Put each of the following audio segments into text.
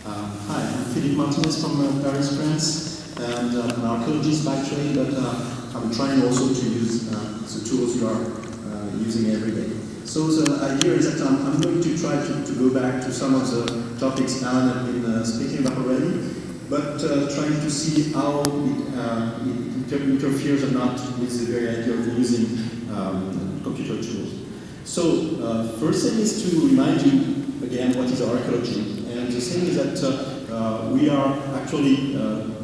Hi, I'm Martinez from Paris, France, and I'm an archaeologist by trade, but I'm trying also to use the tools you are using every day. So the idea is that I'm going to try to go back to some of the topics Alan has been speaking about already, but trying to see how it interferes or not with the very idea of using computer tools. So first thing is to remind you again what is archaeology. And the thing is that we are actually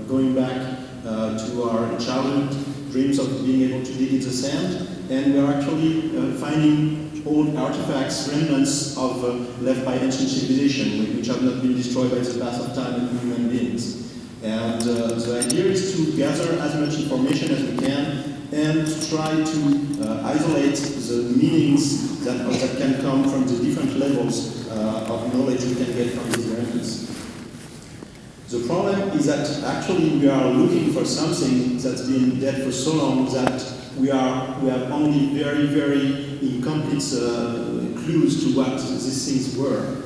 going back to our childhood dreams of being able to dig in the sand, and we are actually finding old artifacts, remnants of left by ancient civilization, which have not been destroyed by the path of time and human beings. And the idea is to gather as much information as we can and try to isolate the meanings that can come from the different levels of knowledge we can get from these remnants. The problem is that actually we are looking for something that's been dead for so long that we have only very, very incomplete clues to what these things were.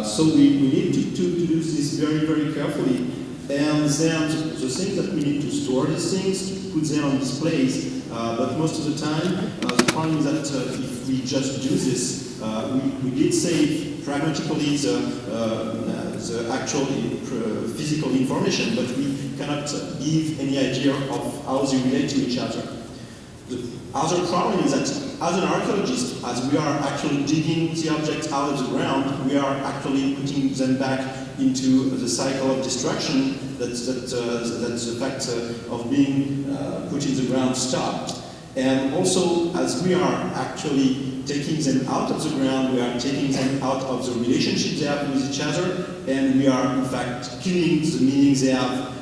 So we need to do this very, very carefully. And then the thing that we need to store these things, to put them on displays, but most of the time, the problem is that if we just do this, we did save pragmatically the actual physical information, but we cannot give any idea of how they relate to each other. The other problem is that as an archaeologist, as we are actually digging the objects out of the ground, we are actually putting them back into the cycle of destruction that's the fact of being put in the ground stopped. And also, as we are actually taking them out of the ground, we are taking them out of the relationship they have with each other, and we are in fact killing the meanings they have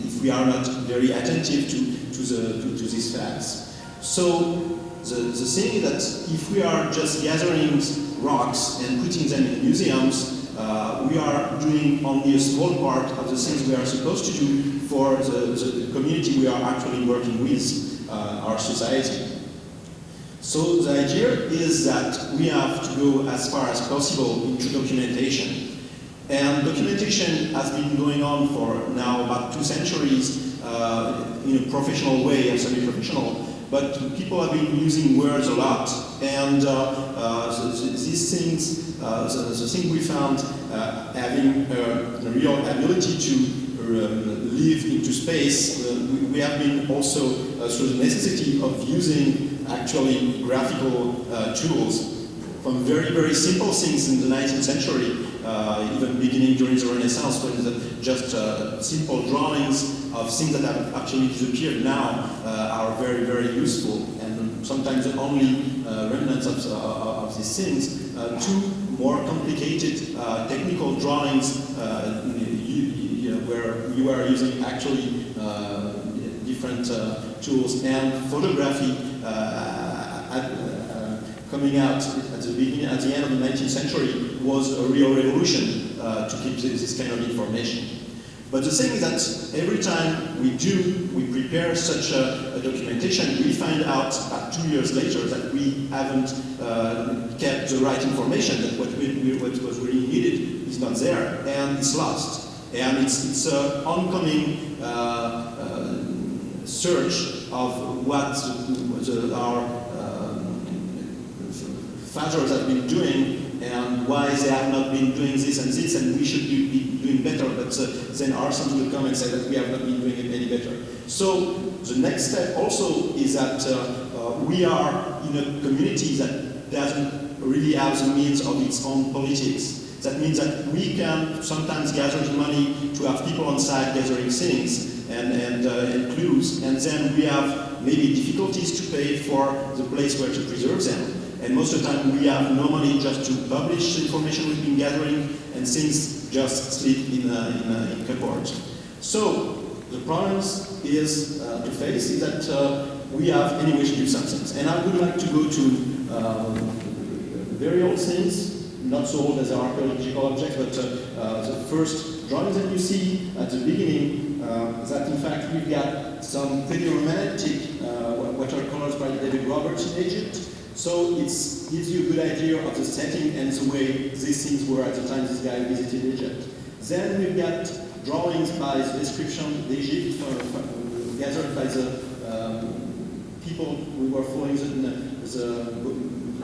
if we are not very attentive to these facts. So the thing is that if we are just gathering rocks and putting them in museums, we are doing only a small part of the things we are supposed to do for the community we are actually working with, our society. So the idea is that we have to go as far as possible into documentation. And documentation has been going on for now about 2 centuries in a professional way, and semi-professional, but people have been using words a lot. And these things, the thing we found having a real ability to live into space, we have been also through the necessity of using actually graphical tools from very, very simple things in the 19th century, even beginning during the Renaissance, when just simple drawings of things that have actually disappeared now are very, very useful. And sometimes the only remnants of these things, to more complicated technical drawings where you are using actually different tools, and photography coming out at the end of the 19th century was a real revolution to keep this kind of information. But the thing is that every time we prepare such a documentation, we find out about 2 years later that we haven't kept the right information, that what was really needed is not there, and it's lost. And it's an oncoming search of what our fathers have been doing and why they have not been doing this and this, and we should be doing better, but then Arson will come and say that we have not been doing it any better. So the next step also is that we are in a community that doesn't really have the means of its own politics. That means that we can sometimes gather the money to have people on site gathering things and clues, and then we have maybe difficulties to pay for the place where to preserve them. And most of the time we have no money just to publish the information we've been gathering, and things just sleep in cupboards. So the problems is to face is that we have any way to do some things. And I would like to go to very old things, not so old as the archaeological objects, but the first drawings that you see at the beginning, that in fact we've got some pretty romantic watercolors by David Roberts in Egypt. So it gives you a good idea of the setting and the way these things were at the time this guy visited Egypt. Then we've got drawings by the description of Egypt, gathered by the people who were following the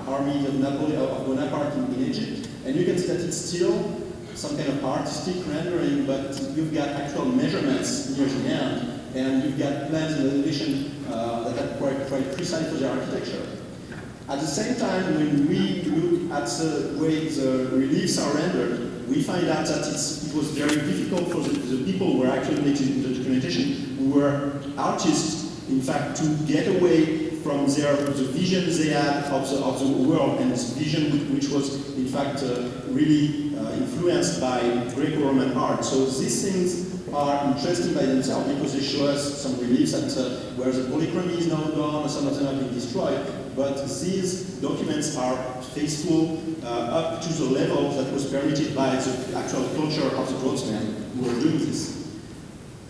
army of Bonaparte in Egypt. And you can see that it's still some kind of artistic rendering, but you've got actual measurements near the end, and you've got plans and elevation that are quite precise for the architecture. At the same time, when we look at the way the reliefs are rendered, we find out that it was very difficult for the people who were actually making the documentation, who were artists, in fact, to get away from the vision they had of the world, and this vision which was, in fact, really influenced by Greco-Roman art. So these things are interesting by themselves because they show us some reliefs where the polychromy is now gone, or some of them have been destroyed. But these documents are faithful up to the level that was permitted by the actual culture of the draughtsmen who were doing this.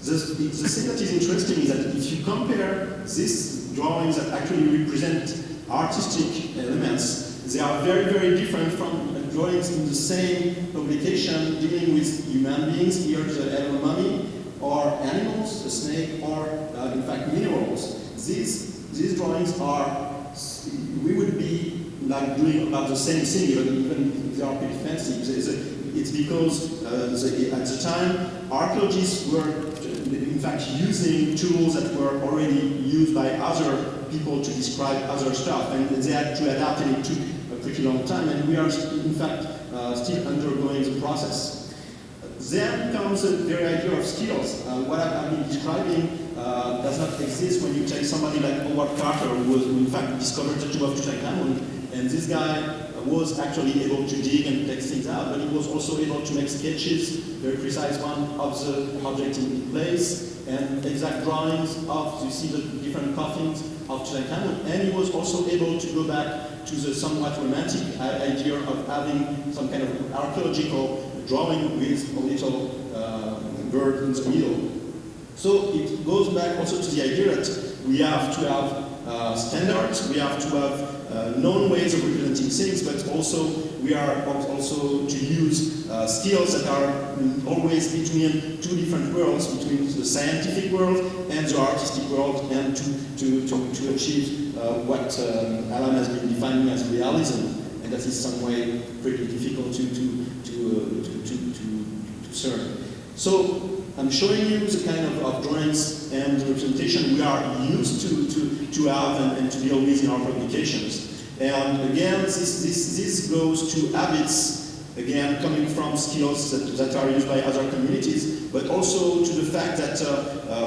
The thing that is interesting is that if you compare these drawings that actually represent artistic elements, they are very, very different from drawings in the same publication dealing with human beings, here the head of a mummy, or animals, a snake, or in fact minerals. These drawings are, we would be like doing about the same thing, even if they are pretty fancy. It's because at the time, archaeologists were in fact using tools that were already used by other people to describe other stuff, and they had to adapt, and it took a pretty long time, and we are in fact still undergoing the process. Then comes the very idea of skills. What I've been describing does not exist when you take somebody like Howard Carter, who in fact discovered the tomb of Tutankhamun, and this guy was actually able to dig and take things out, but he was also able to make sketches, very precise one, of the object in place, and exact drawings of, you see the different coffins of Tutankhamun, and he was also able to go back to the somewhat romantic idea of having some kind of archaeological drawing with a little bird in the middle. So it goes back also to the idea that we have to have standards, we have to have known ways of representing things, but also we are also to use skills that are always between two different worlds, between the scientific world and the artistic world, and to achieve what Alan has been defining as realism, and that is some way pretty difficult to discern. So I'm showing you the kind of drawings and representation we are used to have and to deal with in our publications. And again, this goes to habits, again, coming from skills that are used by other communities, but also to the fact that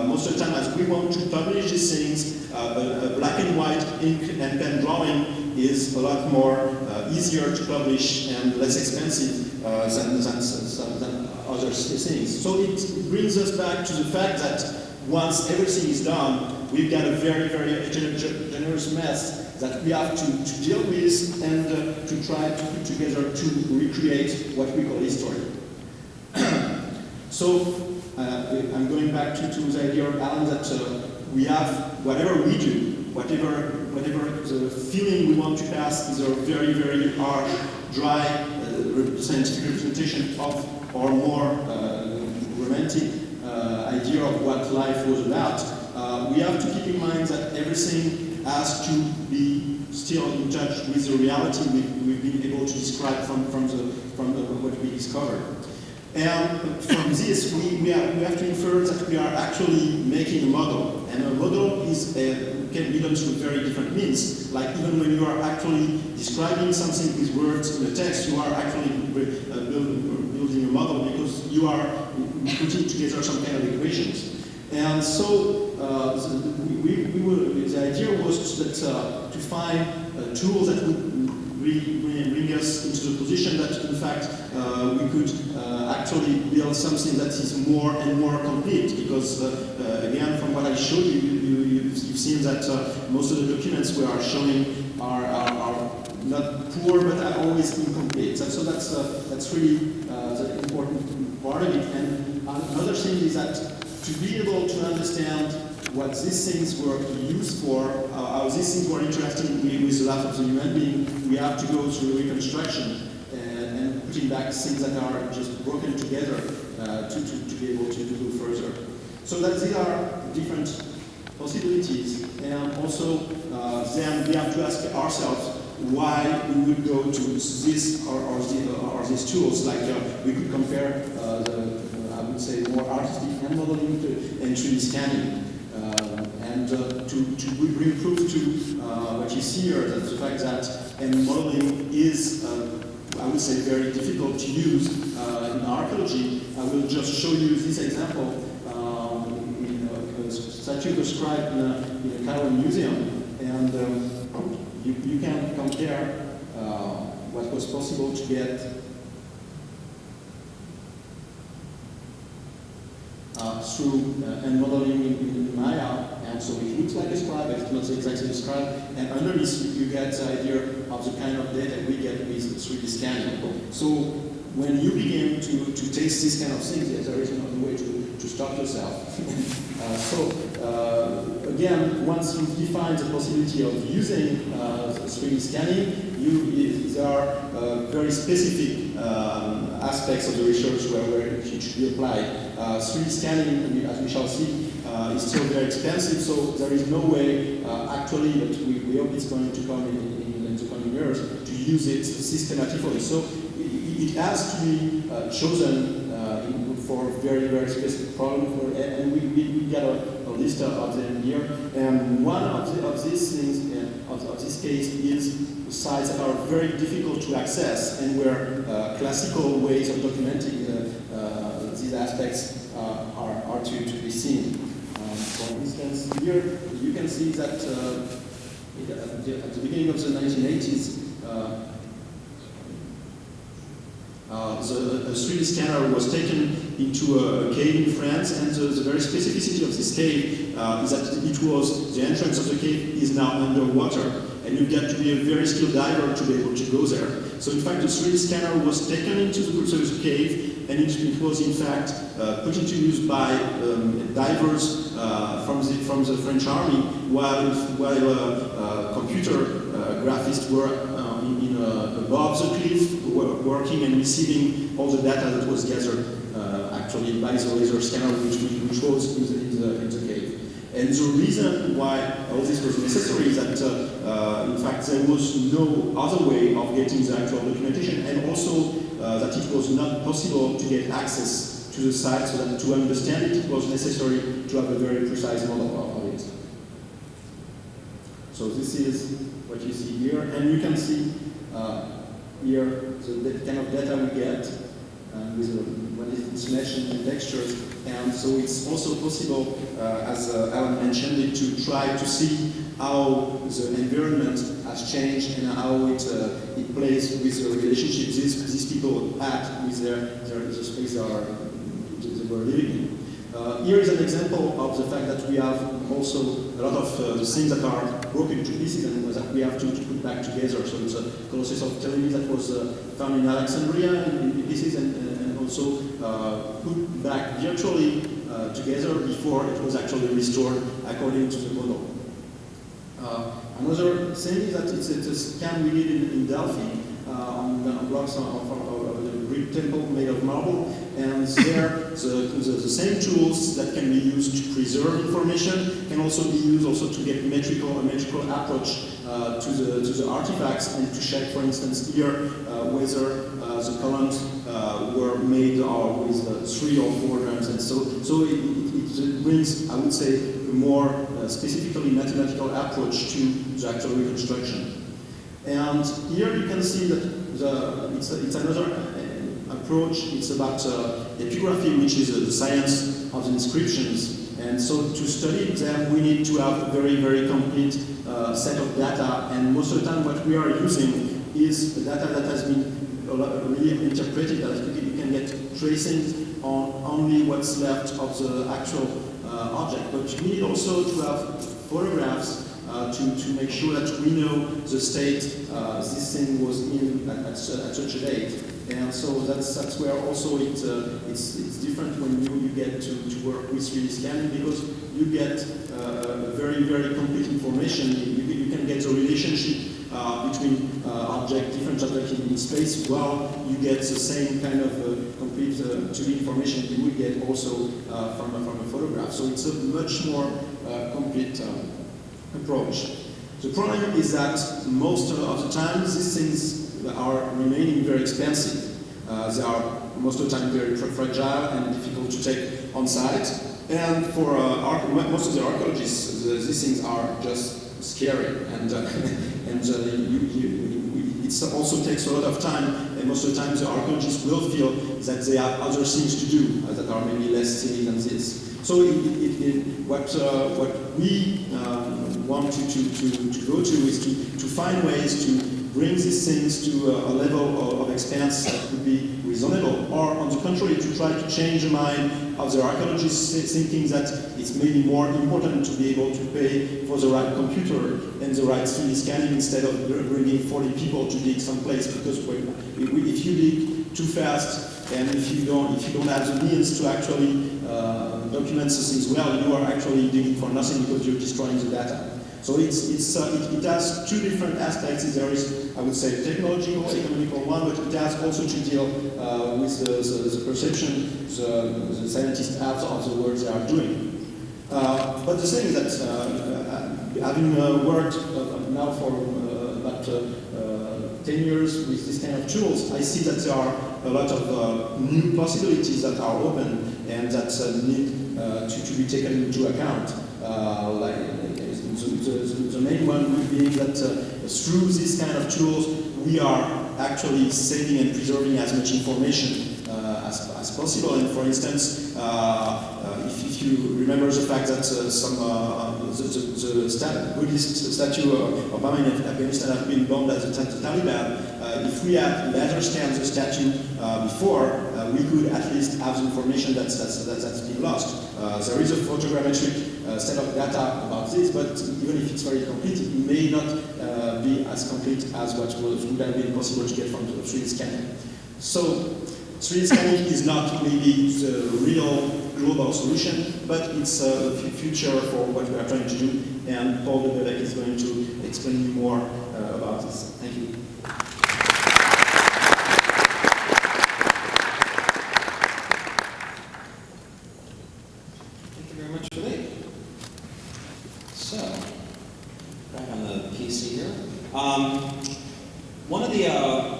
most of the time, as we want to publish these things, a black and white ink and pen drawing is a lot more easier to publish and less expensive than other things. So it brings us back to the fact that once everything is done, we've got a very, very generous mess that we have to deal with and to try to put together to recreate what we call history. So I'm going back to the idea of Alan that we have, whatever we do, whatever the feeling we want to pass is a very, very harsh, dry scientific representation of our more romantic idea of what life was about. We have to keep in mind that everything has to be still in touch with the reality we've been able to describe from what we discovered. And from this, we have to infer that we are actually making a model. And a model can be done through very different means. Like even when you are actually describing something with words in the text, you are actually building a model because you are putting together some kind of equations. And so the idea was that to find tools that would bring us into the position that, in fact, we could actually build something that is more and more complete. Because, again, from what I showed you, you've seen that most of the documents we are showing are not poor, but are always incomplete. So that's really the important part of it. And another thing is that to be able to understand what these things were used for, how these things were interacting with the life of the human being, we have to go through reconstruction. and putting back things that are just broken together to be able to go further. So that these are different possibilities, and also then we have to ask ourselves why we would go to this or these tools. Like we could compare I would say more artistic hand modeling and 3D scanning, and to bring proof to what you see here, that the fact that hand modeling is I would say very difficult to use in archaeology. I will just show you this example. Statue described in a Louvre Museum, and you can compare what was possible to get through hand modeling in Maya, and so it looks like a scribe, but it's not exactly a scribe, and underneath you get the idea of the kind of data we get with 3D scanning. So when you begin to taste this kind of things, there is another way to start yourself. Again, once you define the possibility of using 3D scanning, there are very specific aspects of the research where it should be applied. 3D scanning, as we shall see, is still very expensive, so there is no way actually, but we hope it's going to come in the coming years, to use it systematically. So it has to be chosen for very, very specific problems, and we get a list of them here. And one of these things, of this case, is sites that are very difficult to access, and where classical ways of documenting these aspects are to be seen. For instance, here you can see that at the beginning of the 1980s, a 3D scanner was taken into a cave in France, and the very specificity of this cave is that the entrance of the cave is now underwater, and you've got to be a very skilled diver to be able to go there. So in fact, the 3D scanner was taken into the cave, and it was in fact put into use by divers from the French army, while computer graphists were above the cliff, working and receiving all the data that was gathered actually by the laser scanner, which was in the cave. And the reason why all this was necessary is that, in fact, there was no other way of getting the actual documentation, and also that it was not possible to get access to the site, so that to understand it, it was necessary to have a very precise model of it. So this is what you see here, and you can see here the kind of data we get when it's meshed in textures. And so it's also possible, as Alan mentioned it, to try to see how the environment has changed and how it plays with the relationship these people had with the space they were living in. Here is an example of the fact that we have also a lot of the things that are broken to pieces and that we have to put back together. So it's a Colossus of Ptolemy that was found in Alexandria in pieces and also put back virtually together before it was actually restored according to the model. Another thing is that it's a scan we did in Delphi on blocks of the Greek temple made of marble, and there the same tools that can be used to preserve information can also be used to get a metrical approach to the artifacts, and to check, for instance, here whether the columns were made with 3 or 4 grams, and so it brings, I would say, a more specifically mathematical approach to the actual reconstruction. And here you can see that it's another approach. It's about epigraphy, which is the science of the inscriptions. And so to study them, we need to have a very, very complete set of data. And most of the time, what we are using is the data that has been really interpreted. That you can get tracings on only what's left of the actual object. But we need also to have photographs to make sure that we know the state this thing was in at such a date. And so that's where also it's different when you get to work with 3D scanning, because you get very, very complete information. You can get the relationship between different objects in space, while you get the same kind of complete 2D information you would get also from a photograph. So it's a much more complete approach. The problem is that most of the time these things are remaining very expensive. They are most of the time very fragile and difficult to take on site. And for most of the archaeologists, these things are just scary, and it also takes a lot of time. And most of the time, the archaeologists will feel that they have other things to do that are maybe less silly than this. So what we want to go to is to find ways to bring these things to a level of expense that would be reasonable, or on the contrary, to try to change the mind of the archaeologists, thinking that it's maybe more important to be able to pay for the right computer and the right 3D scanning instead of bringing 40 people to dig someplace, because if you dig too fast and if you don't have the means to actually document the things well, you are actually digging for nothing because you're destroying the data. So it has two different aspects. There is, I would say, technological, economical one, but it has also to deal with the perception the scientists have of the work they are doing. But the thing is that having worked now for about 10 years with this kind of tools, I see that there are a lot of new possibilities that are open and that need to be taken into account. The main one would be that through these kind of tools, we are actually saving and preserving as much information as possible. And for instance, if you remember the fact that the Buddhist statue of Obama in Afghanistan has been bombed at the Taliban, if we had later scanned the statue before, we could at least have the information that's been lost. There is a photogrammetric set of data about this, but even if it's very complete, it may not be as complete as what would have been possible to get from the 3D scanning. So 3D scanning is not maybe the real global solution, but it's a future for what we are trying to do, and Paul Debevec is going to explain more about this. Thank you. Thank you very much, Philippe. So, back on the PC here. One of the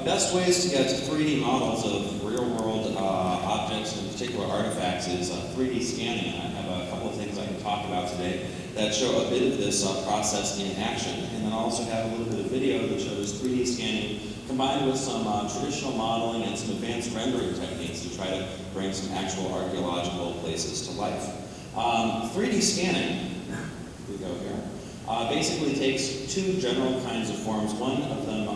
best ways to get 3D models of real-world objects, in particular artifacts, is 3D scanning. And I have a couple of things I can talk about today that show a bit of this process in action. And then I also have a little bit of video that shows 3D scanning combined with some traditional modeling and some advanced rendering techniques to try to bring some actual archaeological places to life. 3D scanning, we go here, basically takes two general kinds of forms. One of them,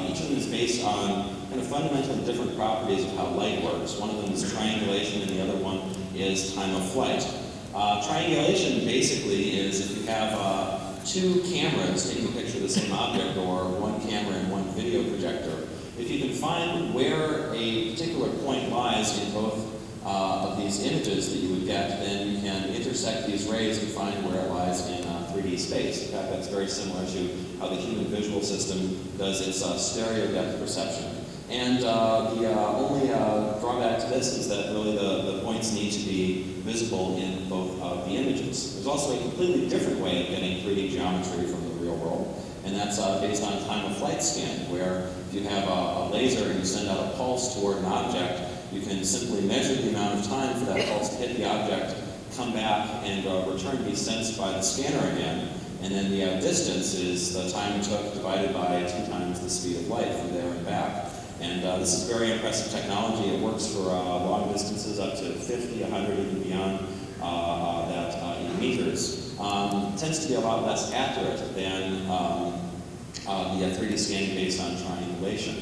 each of them is based on kind of fundamentally different properties of how light works. One of them is triangulation and the other one is time of flight. Triangulation basically is if you have two cameras taking a picture of the same object, or one camera and one video projector. If you can find where a particular point lies in both of these images that you would get, then you can intersect these rays and find where it lies in 3D space. In fact, that's very similar to how the human visual system does its stereo depth perception. And the only drawback to this is that really the points need to be visible in both of the images. There's also a completely different way of getting 3D geometry from the real world, and that's based on time of flight scan, where if you have a laser and you send out a pulse toward an object, you can simply measure the amount of time for that pulse to hit the object, come back, and return to be sensed by the scanner again. And then the distance is the time it took divided by 2 times the speed of light from there and back. And this is very impressive technology. It works for long distances up to 50, 100, even beyond that in meters. It tends to be a lot less accurate than the 3D scanning based on triangulation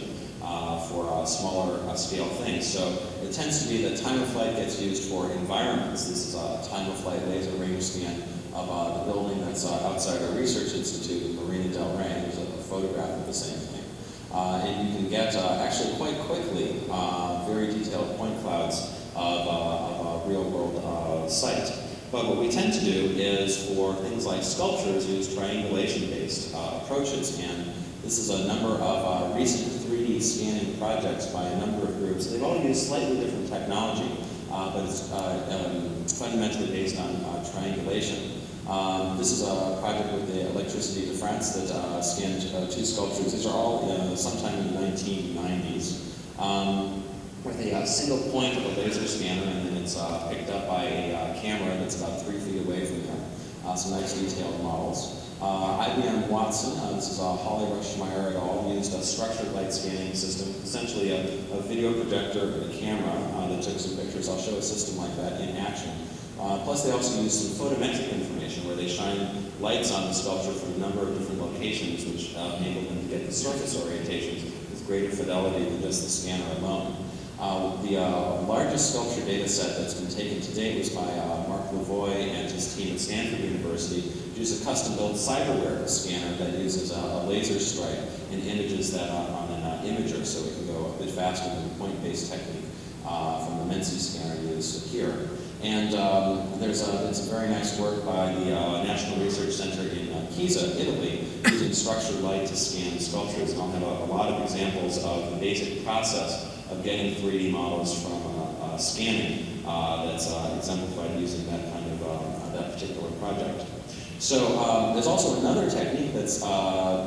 for smaller scale things. So it tends to be that time of flight gets used for environments. This is a time of flight laser range scan of the building that's outside our research institute in Marina del Rey. There's a photograph of the same thing. And you can get actually quite quickly very detailed point clouds of a real-world site. But what we tend to do is, for things like sculptures, use triangulation-based approaches. And This is a number of recent 3D scanning projects by a number of groups. They've all used slightly different technology, but it's fundamentally based on triangulation. This is a project with the Electricité de France that scanned 2 sculptures. These are all sometime in the 1990s. With a single point of a laser scanner, and then it's picked up by a camera that's about 3 feet away from there. Some nice detailed models. IBM Watson, this is Holly Rushmeyer et al. Used a structured light scanning system, essentially a video projector and a camera that took some pictures. I'll show a system like that in action. Plus they also use some photometric information where they shine lights on the sculpture from a number of different locations, which enable them to get the surface orientations with greater fidelity than just the scanner alone. The largest sculpture data set that's been taken to date was by Mark Lavoie and his team at Stanford University, who used a custom-built cyberware scanner that uses a laser strike and images that on an imager, so it can go a bit faster than the point-based technique from the Menzi scanner used here. And it's a very nice work by the National Research Center in Pisa, Italy, using structured light to scan sculptures. And I'll have a lot of examples of the basic process of getting 3D models from scanning that's exemplified using that kind of that particular project. So there's also another technique that's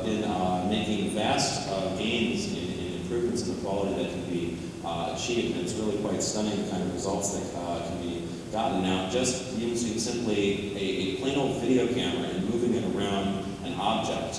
been making vast gains in improvements in the quality that can be achieved, and it's really quite stunning the kind of results that can be gotten now just using simply a plain old video camera and moving it around an object.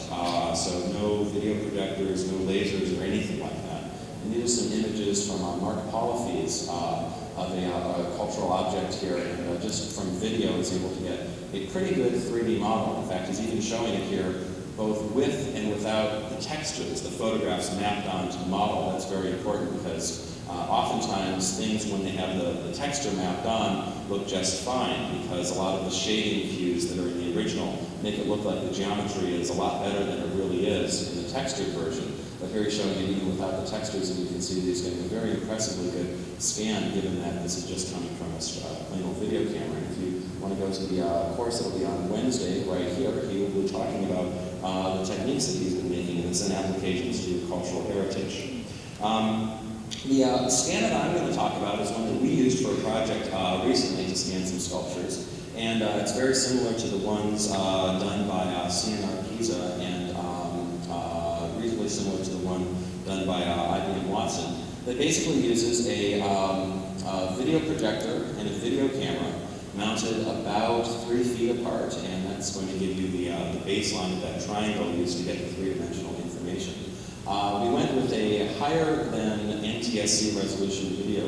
So no video projectors, no lasers or anything like that. And these are some images from Mark Polifes of a cultural object here, and just from video is able to get a pretty good 3D model. In fact, he's even showing it here both with and without the textures, the photographs mapped onto the model. That's very important because oftentimes things, when they have the texture mapped on, look just fine because a lot of the shading cues that are in the original make it look like the geometry is a lot better than it really is in the textured version. But here he's showing it even without the textures, and you can see that he's getting a very impressively good scan, given that this is just coming from a plain old video camera. And if you want to go to the course that will be on Wednesday, right here, he will be talking about the techniques that he's been making and its applications to cultural heritage. The scanner that I'm going to talk about is one that we used for a project recently to scan some sculptures. And it's very similar to the ones done by CNR Pisa and reasonably similar to the one done by IBM Watson. That basically uses a video projector and a video camera mounted about 3 feet apart, and that's going to give you the baseline of that triangle used to get the 3-dimensional information. We went with a higher than NTSC resolution video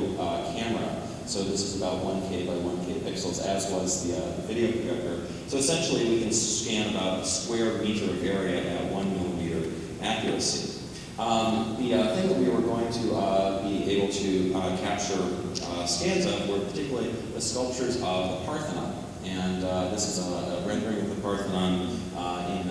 camera, so this is about 1K by 1K pixels, as was the video projector. So essentially we can scan about a square meter of area at 1 millimeter accuracy. The thing that we were going to be able to capture scans of were particularly the sculptures of the Parthenon. And this is a rendering of the Parthenon in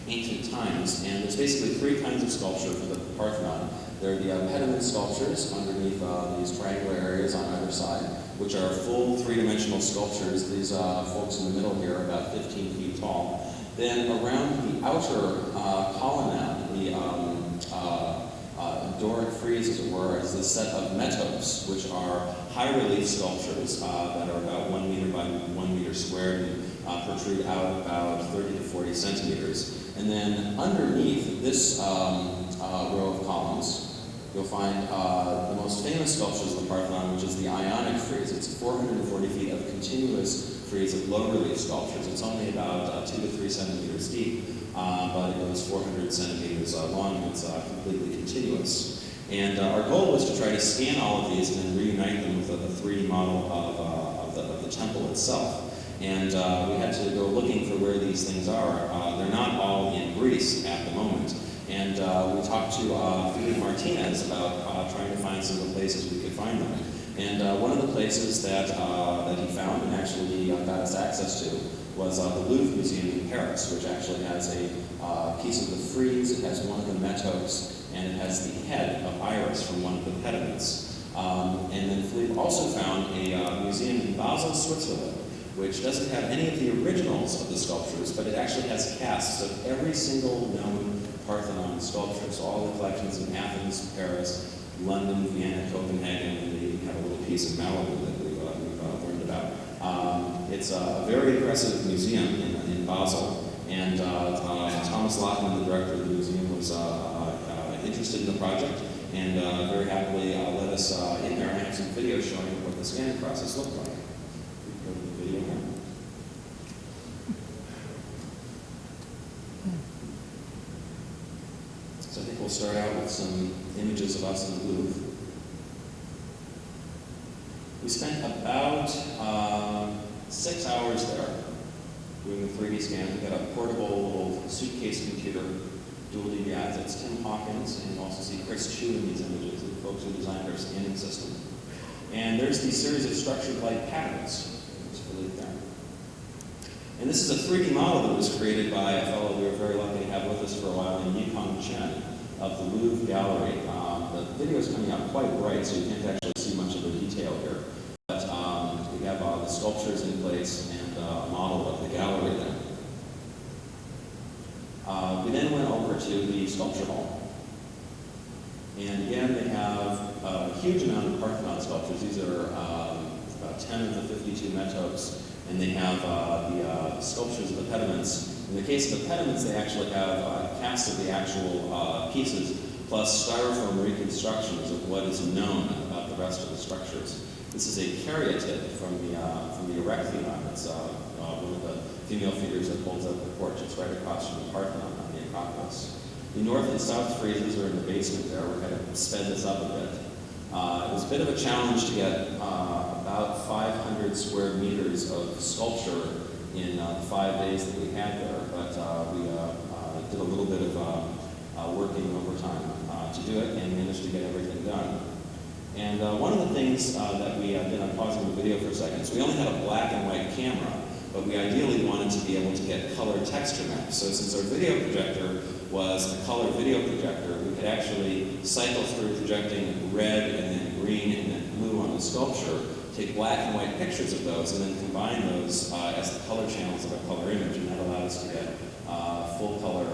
ancient times. And there's basically 3 kinds of sculpture for the Parthenon. There are the pediment sculptures underneath these triangular areas on either side, which are full 3-dimensional sculptures. These folks in the middle here are about 15 feet tall. Then around the outer colonnade, the Doric frieze, as it were, is a set of metos, which are high-relief sculptures that are about 1 meter by 1 meter squared and protrude out about 30 to 40 centimeters. And then underneath this row of columns, you'll find the most famous sculptures of the Parthenon, which is the Ionic frieze. It's 440 feet of continuous frieze of low-relief sculptures. It's only about 2 to 3 centimeters deep, but it goes 400 centimeters long, and it's completely continuous. And our goal was to try to scan all of these and then reunite them with a 3D model of the temple itself. And we had to go looking for where these things are. They're not all in Greece at the moment. And we talked to Martinez about trying to find some of the places we could find them. And one of the places that he found and actually he got us access to was the Louvre Museum in Paris, which actually has a piece of the frieze, it has one of the metos, and it has the head of Iris from one of the pediments. And then Philippe also found a museum in Basel, Switzerland, which doesn't have any of the originals of the sculptures, but it actually has casts of every single known Parthenon sculpture. So all the collections in Athens, Paris, London, Vienna, Copenhagen, and they even have a little piece of Malibu that we've learned about. It's a very impressive museum in Basel, and Thomas Lachman, the director of the museum, was interested in the project, and very happily let us in there and have some video showing what the scanning process looked like. Go to the video now. So I think we'll start out with some images of us in the Louvre. We spent about 6 hours there doing the 3D scan. We got a portable little suitcase computer, dual DVIs. That's Tim Hawkins, and you also see Chris Chu in these images, the folks who designed our scanning system. And there's these series of structured light patterns. There. And this is a 3D model that was created by a fellow we were very lucky to have with us for a while named Yikong Chen of the Louvre Gallery. The video is coming out quite bright, so you can't actually see much of the detail here. But we have the sculptures in place and a model of the gallery there. We then went over to the sculpture hall. And again, they have a huge amount of Parthenon sculptures. These are about 10 of the 52 metopes. And they have the sculptures of the pediments. In the case of the pediments, they actually have casts of the actual pieces, plus styrofoam reconstructions of what is known about the rest of the structures. This is a caryatid from the Erechtheion. It's one of the female figures that holds up the porch. It's right across from the Parthenon on the Acropolis. The north and south friezes are in the basement there. We're going to sped this up a bit. It was a bit of a challenge to get about 500 square meters of sculpture in the 5 days that we had there, but we did a little bit of working overtime to do it and managed to get everything done. And one of the things that we did, I'm pausing the video for a second, is we only had a black and white camera, but we ideally wanted to be able to get color texture maps. So since our video projector was a color video projector, we could actually cycle through projecting red and then green and then blue on the sculpture, take black and white pictures of those, and then combine those as the color channels of a color image, and that allowed us to get full color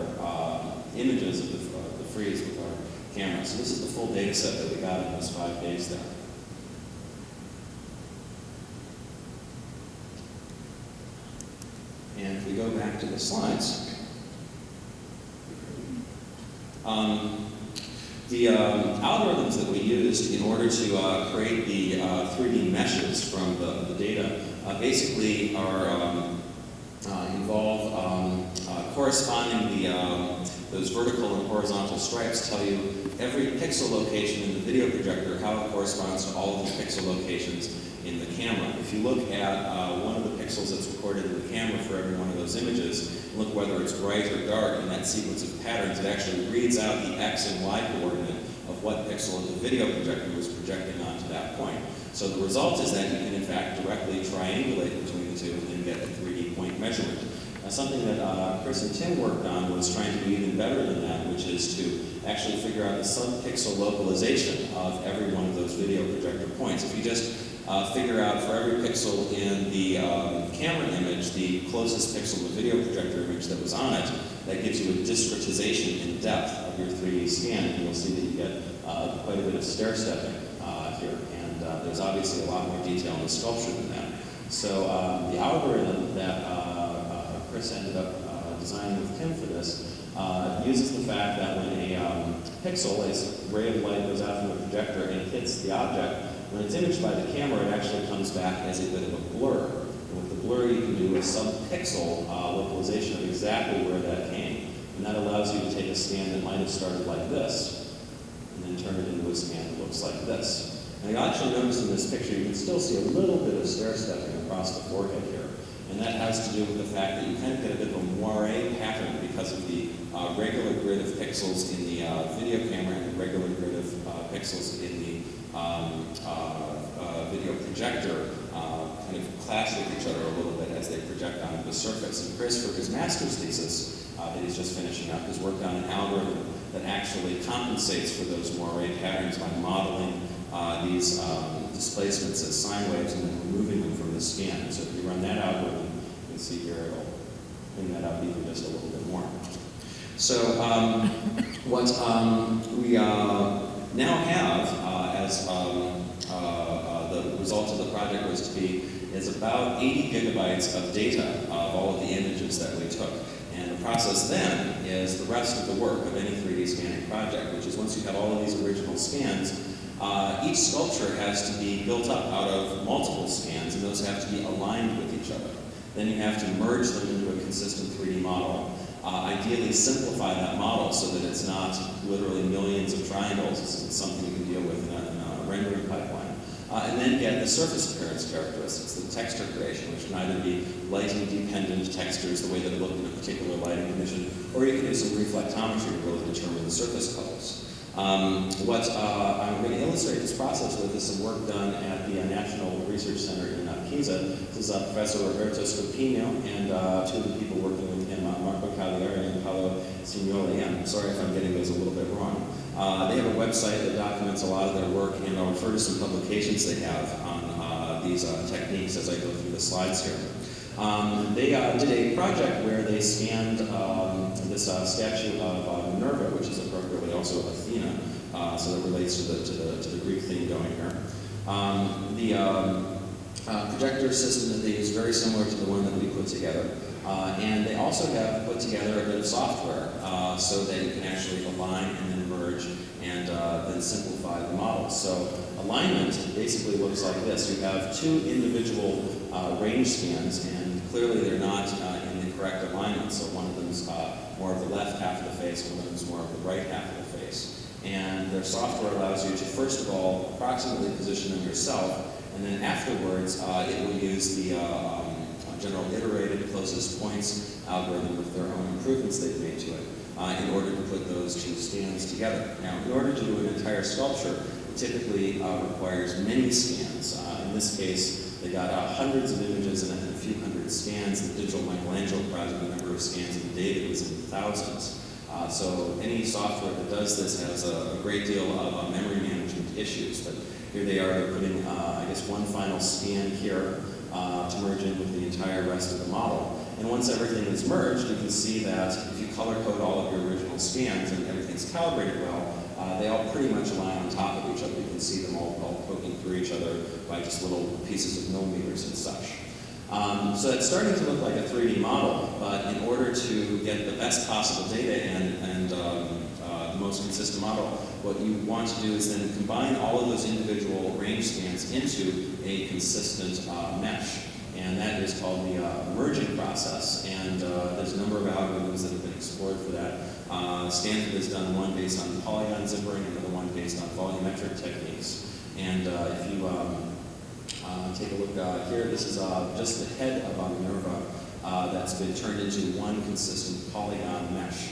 images of the frieze with our camera. So this is the full data set that we got in those 5 days there. And if we go back to the slides, the algorithms that we used in order to create the 3D meshes from the data basically are involve corresponding those vertical and horizontal stripes tell you every pixel location in the video projector, how it corresponds to all of the pixel locations in the camera. If you look at one of the pixels that's recorded in the camera for every one of those images, look whether it's bright or dark in that sequence of patterns, it actually reads out the X and Y coordinate of what pixel of the video projector was projecting onto that point. So the result is that you can in fact directly triangulate between the two and then get a 3D point measurement. Something that Chris and Tim worked on was trying to do even better than that, which is to actually figure out the sub-pixel localization of every one of those video projector points. If you just figure out for every pixel in the camera image, the closest pixel of the video projector image that was on it, that gives you a discretization in depth of your 3D scan, and you'll see that you get quite a bit of stair-stepping here, and there's obviously a lot more detail in the sculpture than that. So the algorithm that Chris ended up designing with Tim for this uses the fact that when a pixel, a ray of light goes out from the projector and hits the object, when it's imaged by the camera, it actually comes back as a bit of a blur. And with the blur, you can do a sub-pixel localization of exactly where that came. And that allows you to take a scan that might have started like this, and then turn it into a scan that looks like this. And you'll actually notice in this picture, you can still see a little bit of stair-stepping across the forehead here. And that has to do with the fact that you kind of get a bit of a moire pattern because of the regular grid of pixels in the video camera and the regular grid of pixels in the video projector kind of clash with each other a little bit as they project onto the surface. And Chris, for his master's thesis that he's just finishing up, has worked on an algorithm that actually compensates for those moire patterns by modeling these displacements as sine waves and then removing them from the scan. So if you run that algorithm, you can see here it'll clean that up even just a little bit more. So what we now have as the result of the project was to be is about 80 gigabytes of data of all of the images that we took. And the process then is the rest of the work of any 3D scanning project, which is once you have all of these original scans, each sculpture has to be built up out of multiple scans, and those have to be aligned with each other. Then you have to merge them into a consistent 3D model. Ideally simplify that model so that it's not literally millions of triangles. It's something you can deal with in a rendering pipeline. And then get the surface appearance characteristics, the texture creation, which can either be lighting-dependent textures, the way that it looked in a particular lighting condition, or you can do some reflectometry to really determine the surface colors. What I'm going to illustrate this process with is some work done at the National Research Center in Pisa. This is Professor Roberto Scopino and two of the people working with him, Marco Cagliari and Paolo Signoli. I'm sorry if I'm getting those a little bit wrong. They have a website that documents a lot of their work, and I'll refer to some publications they have on these techniques as I go through the slides here. They did a project where they scanned this statue of Minerva, which is appropriately also Athena, so that relates to the Greek theme going here. The projector system that they use is very similar to the one that we put together. And they also have put together a bit of software so that you can actually align and then merge and then simplify the model. So alignment basically looks like this. You have two individual range scans, and clearly they're not in the correct alignment. So one of them is more of the left half of the face, one of them is more of the right half of the face. And their software allows you to, first of all, approximately position them yourself, and then afterwards it will use the general iterated closest points algorithm with their own improvements they've made to it in order to put those two scans together. Now, in order to do an entire sculpture, it typically requires many scans. In this case, they got hundreds of images and a few hundred scans. The digital Michelangelo project, the number of scans in the data was in the thousands. So any software that does this has a great deal of memory management issues. But here they are, they're putting, I guess, one final scan here to merge in with the entire rest of the model. And once everything is merged, you can see that if you color code all of your original scans and everything's calibrated well, they all pretty much align on top of each other. You can see them all poking through each other by just little pieces of millimeters and such. So it's starting to look like a 3D model, but in order to get the best possible data and the most consistent model, what you want to do is then combine all of those individual range scans into a consistent mesh. And that is called the merging process. And there's a number of algorithms that have been explored for that. Stanford has done one based on polygon zippering, another one based on volumetric techniques. And if you take a look here, this is just the head of Minerva that's been turned into one consistent polygon mesh.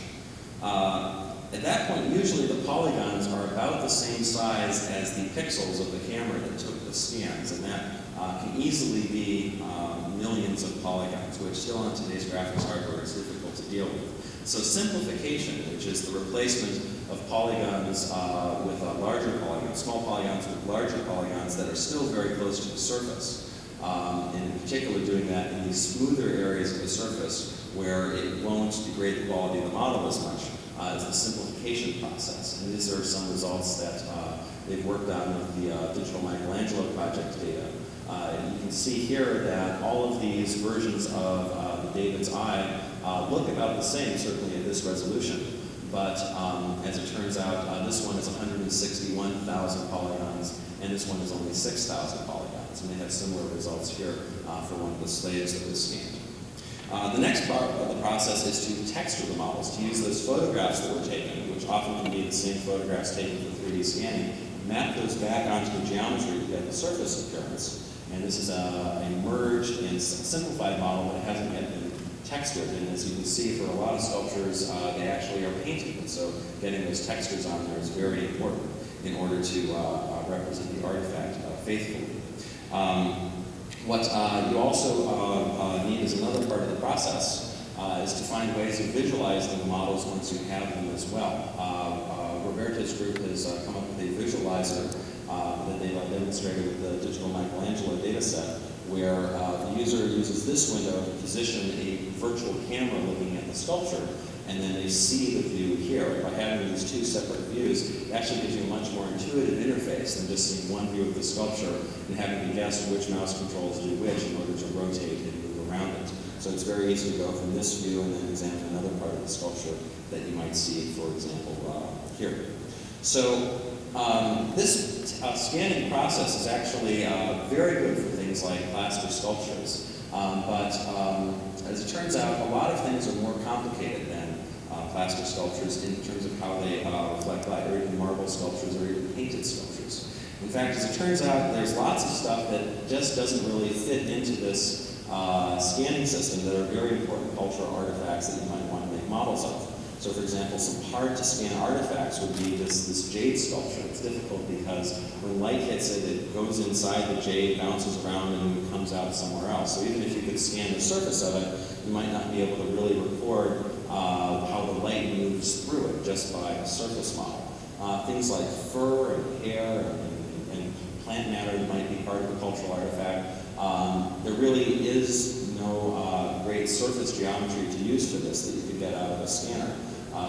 At that point, usually the polygons are about the same size as the pixels of the camera that took the scans, and that can easily be millions of polygons, which still on today's graphics hardware is difficult to deal with. So simplification, which is the replacement of polygons with larger polygons, small polygons with larger polygons that are still very close to the surface. In particular, doing that in these smoother areas of the surface where it won't degrade the quality of the model as much. Is the simplification process. And these are some results that they've worked on with the digital Michelangelo project data. You can see here that all of these versions of the David's Eye look about the same, certainly at this resolution. But as it turns out, this one is 161,000 polygons, and this one is only 6,000 polygons. And they have similar results here for one of the slaves that was scanned. The next part of the process is to texture the models, to use those photographs that were taken, which often can be the same photographs taken for 3D scanning, map those back onto the geometry to get the surface appearance. And this is a merged and simplified model that hasn't yet been textured. And as you can see, for a lot of sculptures, they actually are painted. And so getting those textures on there is very important in order to represent the artifact faithfully. What you also need as another part of the process is to find ways of visualizing the models once you have them as well. Roberto's group has come up with a visualizer that they've demonstrated with the digital Michelangelo data set, where the user uses this window to position a virtual camera looking at the sculpture, and then they see the view here. By having these two separate views, it actually gives you a much more intuitive interface than just seeing one view of the sculpture and having to guess which mouse controls do which in order to rotate and move around it. So it's very easy to go from this view and then examine another part of the sculpture that you might see, for example, here. So this scanning process is actually very good for things like plaster sculptures. But as it turns out, a lot of things are more complicated than plaster sculptures in terms of how they reflect light, or even marble sculptures, or even painted sculptures. In fact, as it turns out, there's lots of stuff that just doesn't really fit into this scanning system that are very important cultural artifacts that you might want to make models of. So for example, some hard to scan artifacts would be this jade sculpture. It's difficult because when light hits it, it goes inside the jade, bounces around, and comes out somewhere else. So even if you could scan the surface of it, you might not be able to really record how the light moves through it just by a surface model. Things like fur and hair and plant matter might be part of a cultural artifact. There really is no great surface geometry to use for this that you could get out of a scanner.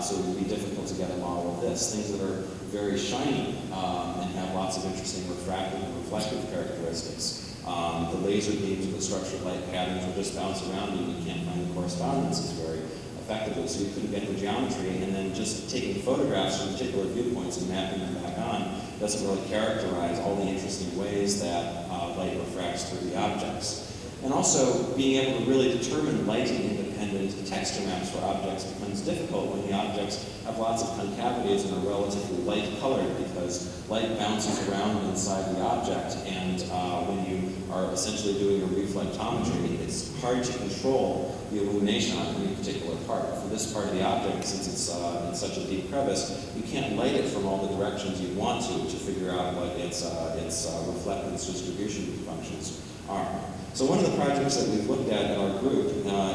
So it would be difficult to get a model of this. Things that are very shiny and have lots of interesting refractive and reflective characteristics. The laser beams with structured light patterns will just bounce around and you can't find the correspondences very effectively, so you couldn't get the geometry, and then just taking photographs from particular viewpoints and mapping them back on doesn't really characterize all the interesting ways that light refracts through the objects. And also, being able to really determine lighting-independent texture maps for objects becomes difficult when the objects have lots of concavities and are relatively light-colored, because light bounces around inside the object, and when you are essentially doing a reflectometry, it's hard to control the illumination on any particular part. For this part of the object, since it's in such a deep crevice, you can't light it from all the directions you want to figure out what its reflectance distribution functions are. So one of the projects that we've looked at in our group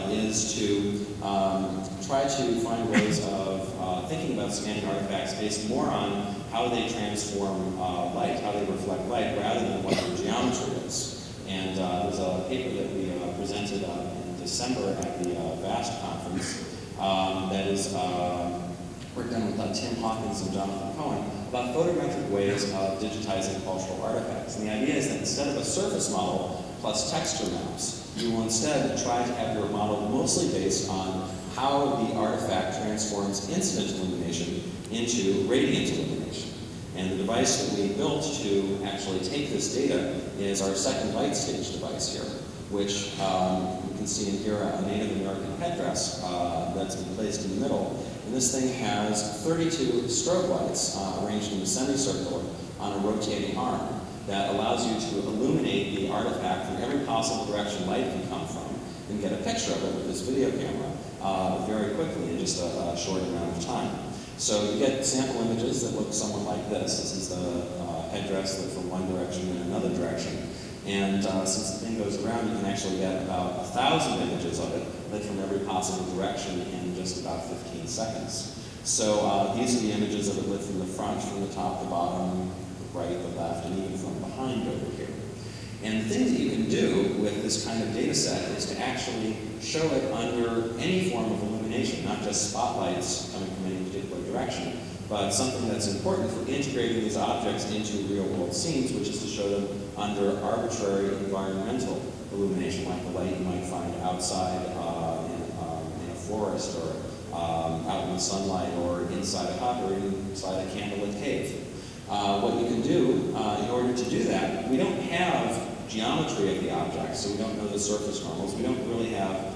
is to try to find ways of thinking about scanning artifacts based more on how they transform light, how they reflect light, rather than what their geometry is. And there's a paper that we presented in December at the VAST conference that is work done with Tim Hawkins and Jonathan Cohen about photometric ways of digitizing cultural artifacts. And the idea is that instead of a surface model plus texture maps, you will instead try to have your model mostly based on how the artifact transforms incident illumination into radiant illumination. And the device that we built to actually take this data is our second light stage device here, which you can see in here a Native American headdress that's been placed in the middle. And this thing has 32 strobe lights arranged in a semicircle on a rotating arm that allows you to illuminate the artifact from every possible direction light can come from and get a picture of it with this video camera very quickly in just a short amount of time. So you get sample images that look somewhat like this. This is the headdress that from one direction and another direction. And since the thing goes around, you can actually get about 1,000 images of it lit from every possible direction in just about 15 seconds. So these are the images of it lit from the front, from the top, the bottom, the right, the left, and even from behind over here. And the thing that you can do with this kind of data set is to actually show it under any form of illumination, not just spotlights coming from any particular direction, but something that's important for integrating these objects into real-world scenes, which is to show them under arbitrary environmental illumination, like the light you might find outside in a forest, or out in the sunlight, or inside a hut, or inside a candlelit cave. What you can do in order to do that, we don't have geometry of the object, so we don't know the surface normals. We don't really have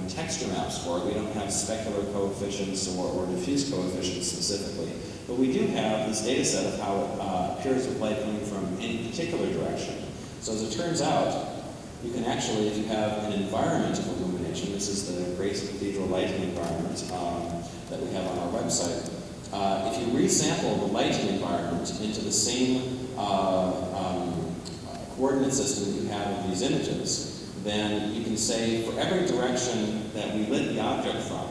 texture maps for it. We don't have specular coefficients or diffuse coefficients specifically. But we do have this data set of how it appears with light coming from any particular direction. So as it turns out, you can actually, if you have an environment of illumination, this is the Grace Cathedral lighting environment that we have on our website. If you resample the lighting environment into the same coordinate system that you have of these images, then you can say for every direction that we lit the object from,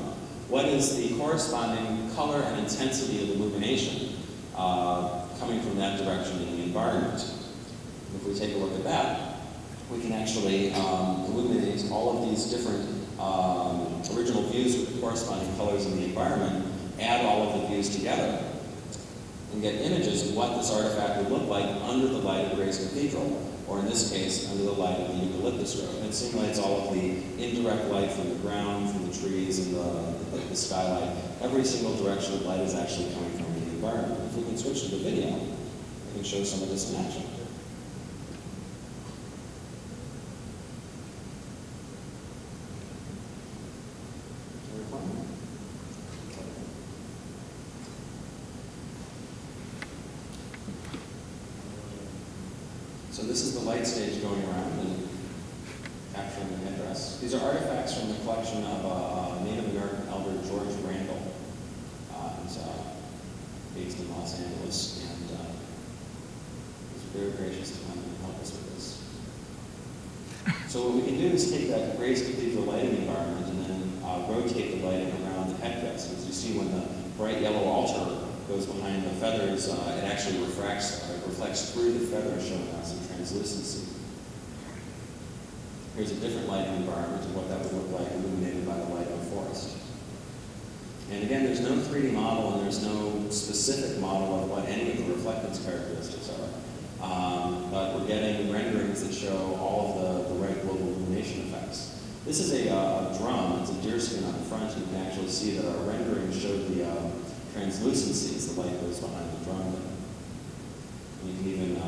what is the corresponding color and intensity of illumination coming from that direction in the environment. If we take a look at that, we can actually illuminate all of these different original views with the corresponding colors in the environment, add all of the views together, and get images of what this artifact would look like under the light of Grace Cathedral, or in this case, under the light of the Eucalyptus Grove. And it simulates all of the indirect light from the ground, from the trees, and the skylight. Every single direction of light is actually coming from the environment. If we can switch to the video, I can show some of this in action. So this is the light stage going around and capturing the headdress. These are artifacts from the collection of Native American elder George Randall. He's based in Los Angeles, and he's very gracious to come and help us with this. So what we can do is take that Grace Cathedral lighting environment and then rotate the lighting around the headdress. As you see, when the bright yellow altar goes behind the feathers, it actually reflects through the feathers, showing us some translucency. Here's a different lighting environment of what that would look like illuminated by the light of a forest. And again, there's no 3D model and there's no specific model of what any of the reflectance characteristics are. But we're getting renderings that show all of the right global illumination effects. This is a drum. It's a deerskin on the front. You can actually see that our renderings show the translucency as the light goes behind the drum there. You can even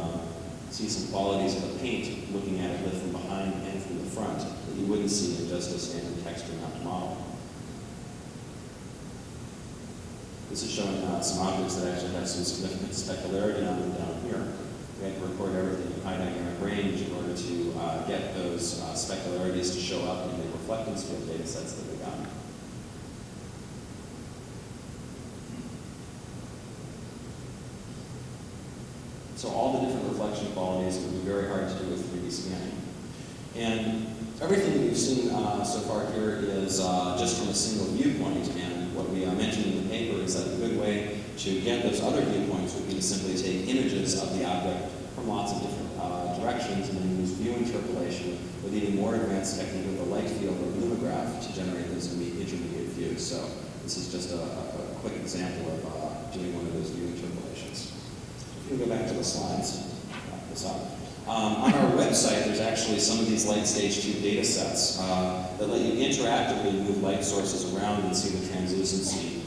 see some qualities of the paint looking at it lit from behind and from the front that you wouldn't see in just a standard texture mapped model. This is showing some objects that actually have some significant specularity on them down here. We had to record everything in high dynamic range in order to get those specularities to show up in the reflectance field data sets that we got. So all the different reflection qualities would be very hard to do with 3D scanning. And everything that you've seen so far here is just from a single viewpoint. And what we mentioned in the paper is that a good way to get those other viewpoints would be to simply take images of the object from lots of different directions and then use view interpolation with even more advanced technique of the light field or lumograph to generate those intermediate views. So this is just a quick example of doing one of those view interpolations. If we go back to the slides, wrap this up. On our website, there's actually some of these light stage 2 data sets that let you interactively move light sources around and see the translucency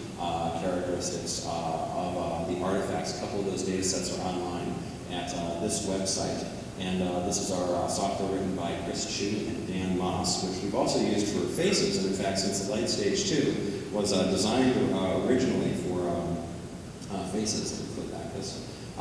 characteristics of the artifacts. A couple of those data sets are online at this website. And this is our software written by Chris Chu and Dan Moss, which we've also used for faces. And in fact, since the light stage 2 was designed originally for faces,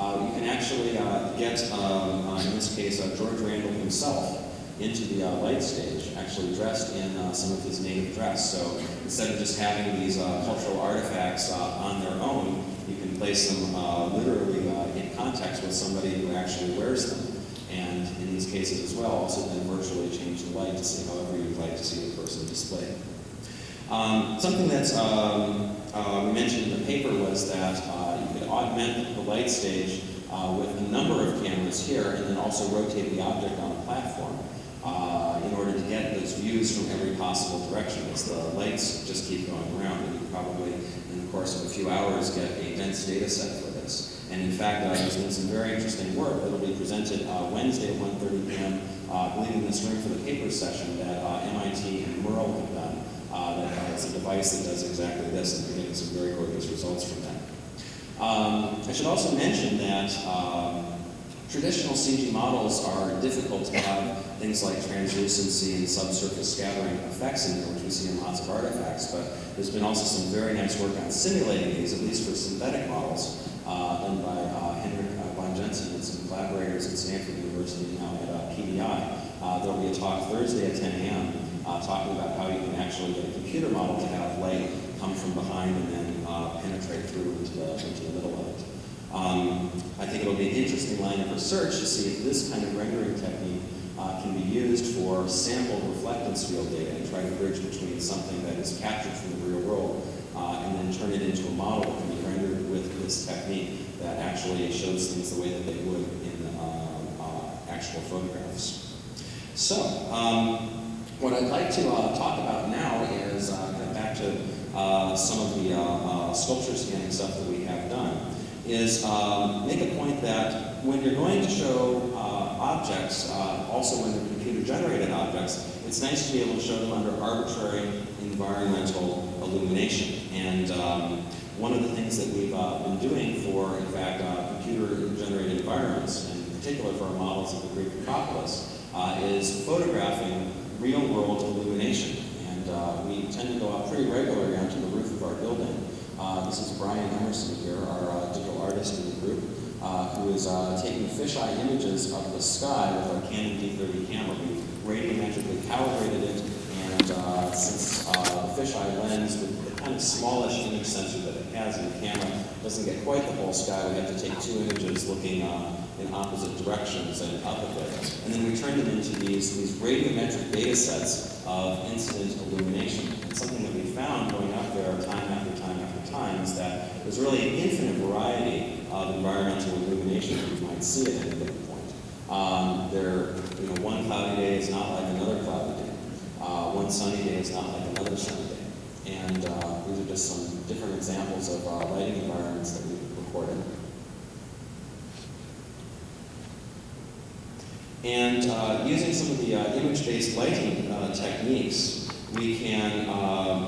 you can actually get, in this case, George Randall himself into the light stage, actually dressed in some of his native dress. So instead of just having these cultural artifacts on their own, you can place them literally in context with somebody who actually wears them. And in these cases as well, also then virtually change the light to see however you'd like to see the person displayed. Something that we mentioned in the paper was that you could augment the light stage with a number of cameras here and then also rotate the object on a platform in order to get those views from every possible direction as the lights just keep going around. And you probably, in the course of a few hours, get a dense data set for this. And in fact, there's been some very interesting work that will be presented Wednesday at 1:30 p.m. I believe in this room for the paper session that MIT and Merle have done. That has a device that does exactly this, and we're getting some very gorgeous results from that. I should also mention that traditional CG models are difficult to have things like translucency and subsurface scattering effects in there, which we see in lots of artifacts, but there's been also some very nice work on simulating these, at least for synthetic models, done by Henrik von Jensen and some collaborators at Stanford University now at PDI. There'll be a talk Thursday at 10 a.m. Talking about how you can actually get a computer model to have light come from behind and then penetrate through into the middle of it. I think it'll be an interesting line of research to see if this kind of rendering technique can be used for sample reflectance field data and try to bridge between something that is captured from the real world and then turn it into a model that can be rendered with this technique that actually shows things the way that they would in actual photographs. So, what I'd like to talk about now is get back to some of the sculpture scanning stuff that we have done, is make a point that when you're going to show objects, also when they're computer-generated objects, it's nice to be able to show them under arbitrary environmental illumination. And one of the things that we've been doing for, in fact, computer-generated environments, in particular for our models of the Greek Acropolis, is photographing real-world illumination. And we tend to go up pretty regularly onto the roof of our building. This is Brian Emerson here, our digital artist in the group, who is taking fisheye images of the sky with our Canon D30 camera. We've radiometrically calibrated it, and since the fisheye lens, with the kind of smallish image sensor that it has in the camera, doesn't get quite the whole sky, we have to take 2 images looking in opposite directions and up a bit. And then we turn them into these radiometric data sets of incident illumination. And something that we found going up there time after time after time is that there's really an infinite variety of environmental illumination that you might see at any given point. One cloudy day is not like another cloudy day. One sunny day is not like another sunny day. And these are just some different examples of lighting environments that we've recorded. And using some of the image-based lighting techniques, we can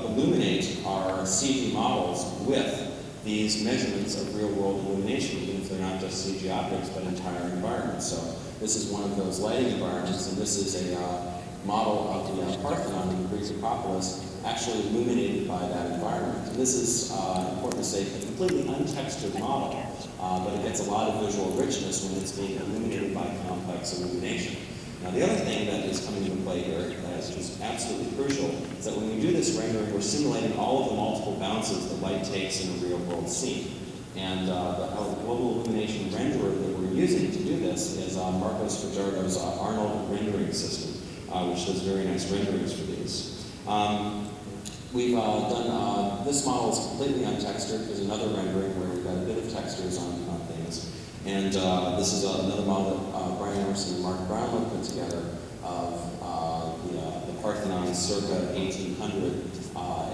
illuminate our CG models with these measurements of real-world illumination, even if they're not just CG objects, but entire environments. So this is one of those lighting environments, and this is a model of the Parthenon in the Greek Acropolis, actually illuminated by that environment. And this is, important to say, a completely untextured model, but it gets a lot of visual richness when it's being illuminated by complex illumination. Now, the other thing that is coming into play here, that is just absolutely crucial, is that when we do this rendering, we're simulating all of the multiple bounces that light takes in a real-world scene. And the global illumination renderer that we're using to do this is Marcos Fajardo's Arnold rendering system, which does very nice renderings for these. We've done, this model is completely untextured. There's another rendering where we've got a bit of textures on things. And this is another model that Brian Emerson and Mark Brownwood put together of the Parthenon circa 1800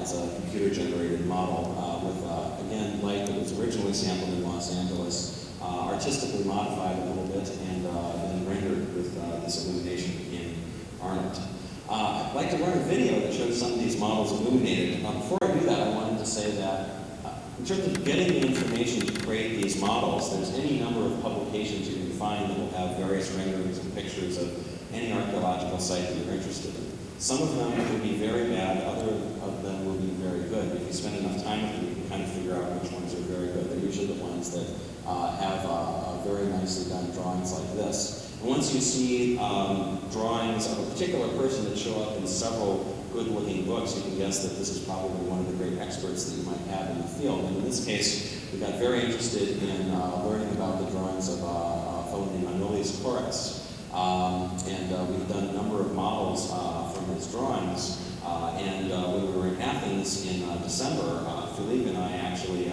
as a computer-generated model with, again, light that was originally sampled in Los Angeles, artistically modified a little bit, and then rendered with this illumination in Arnold. I'd like to run a video that shows some of these models illuminated. Before I do that, I wanted to say that in terms of getting the information to create these models, there's any number of publications you can find that will have various renderings and pictures of any archaeological site that you're interested in. Some of them will be very bad, other of them will be very good. If you spend enough time with them, you can kind of figure out which ones are very good. They're usually the ones that have very nicely done drawings like this. And once you see drawings of a particular person that show up in several good-looking books, you can guess that this is probably one of the great experts that you might have in the field. And in this case, we got very interested in learning about the drawings of a fellow named Manolius Koras. We've done a number of models from his drawings. When we were in Athens in December, Philippe and I actually